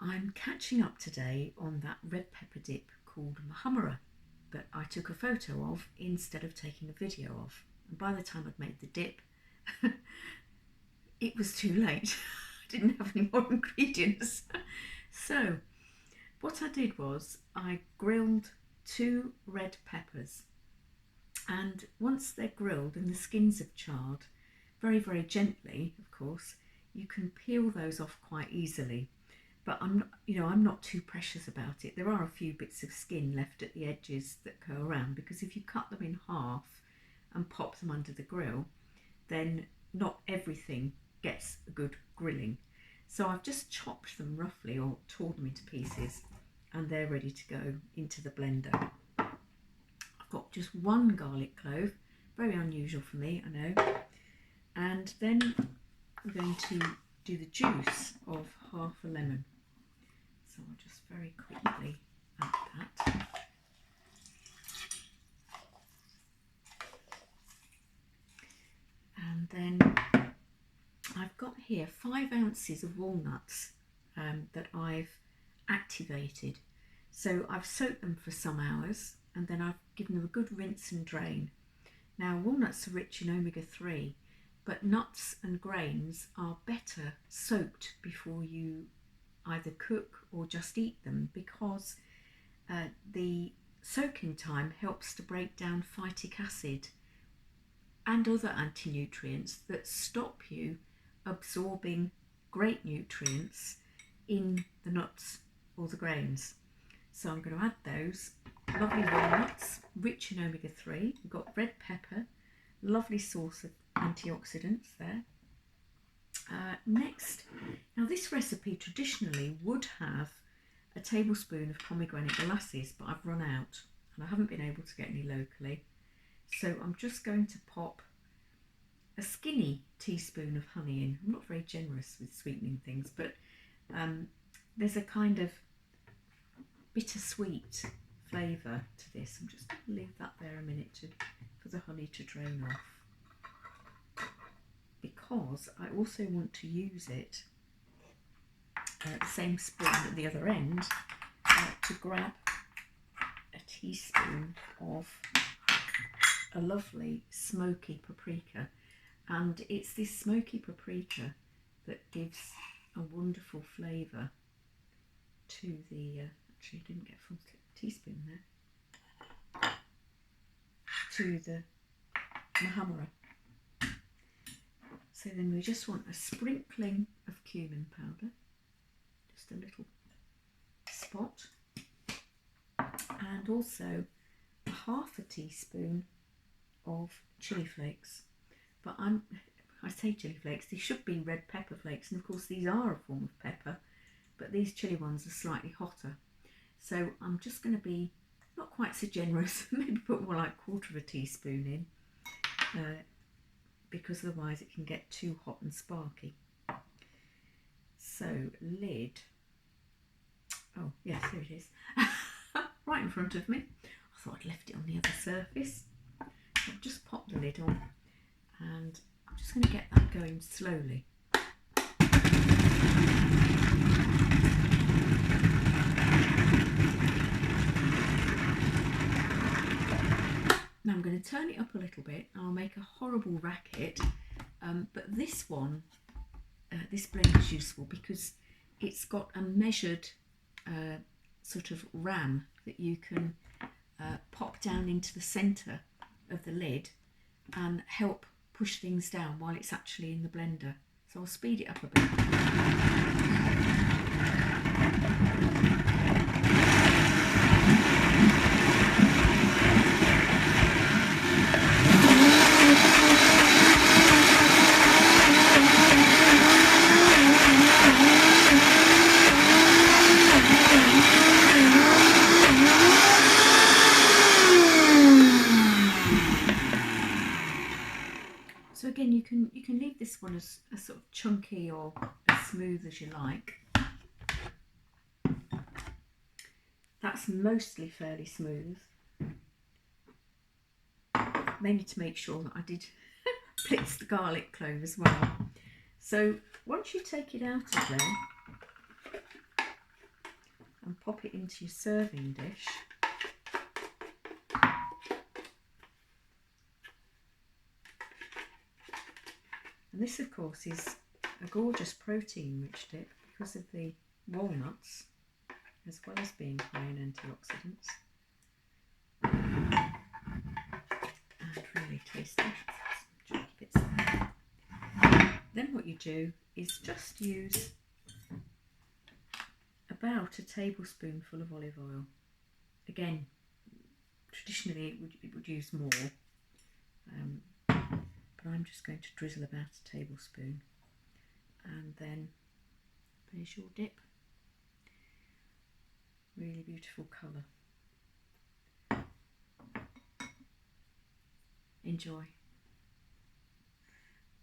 I'm catching up today on that red pepper dip called Muhammera that I took a photo of instead of taking a video of. And by the time I'd made the dip, it was too late. I didn't have any more ingredients. So what I did was I grilled 2 red peppers, and once they're grilled and the skins have charred, very, very gently, of course, you can peel those off quite easily. But I'm not too precious about it. There are a few bits of skin left at the edges that go around, because if you cut them in half and pop them under the grill, then not everything gets a good grilling. So I've just chopped them roughly or torn them into pieces, and they're ready to go into the blender. I've got just 1 garlic clove, very unusual for me, I know. And then I'm going to do the juice of half a lemon. So I'll just very quickly add that. And then I've got here 5 ounces of walnuts that I've activated. So I've soaked them for some hours, and then I've given them a good rinse and drain. Now, walnuts are rich in omega-3, but nuts and grains are better soaked before you either cook or just eat them, because the soaking time helps to break down phytic acid and other anti-nutrients that stop you absorbing great nutrients in the nuts or the grains. So I'm going to add those lovely walnuts, rich in omega-3. We've got red pepper, lovely source of antioxidants there. Next, now this recipe traditionally would have a tablespoon of pomegranate molasses, but I've run out and I haven't been able to get any locally. So I'm just going to pop a skinny teaspoon of honey in. I'm not very generous with sweetening things, but there's a kind of bittersweet flavour to this. I'm just going to leave that there a minute for the honey to drain off, because I also want to use it, the same spoon at the other end, to grab a teaspoon of a lovely smoky paprika. And it's this smoky paprika that gives a wonderful flavour to the, actually I didn't get a full teaspoon there, to the Muhammera. So then we just want a sprinkling of cumin powder, just a little spot, and also half a teaspoon of chilli flakes. But I say chilli flakes, these should be red pepper flakes, and of course these are a form of pepper, but these chilli ones are slightly hotter. So I'm just going to be not quite so generous, maybe put more like 1/4 teaspoon in, because otherwise it can get too hot and sparky. So lid, oh yes, there it is, right in front of me. I thought I'd left it on the other surface. So I've just popped the lid on, and I'm just going to get that going slowly. Now I'm going to turn it up a little bit, and I'll make a horrible racket, but this one, this blend is useful because it's got a measured sort of ram that you can pop down into the centre of the lid and help push things down while it's actually in the blender. So I'll speed it up a bit. So again, you can leave this one as sort of chunky or as smooth as you like. That's mostly fairly smooth, mainly to make sure that I did blitz the garlic clove as well. So once you take it out of there, and pop it into your serving dish. And this, of course, is a gorgeous protein-rich dip because of the walnuts, as well as being high in antioxidants. And really tasty. Some chunky bits there. Then what you do is just use about a tablespoonful of olive oil. Again, traditionally it would use more, but I'm just going to drizzle about a tablespoon, and then there's your dip. Really beautiful colour. Enjoy.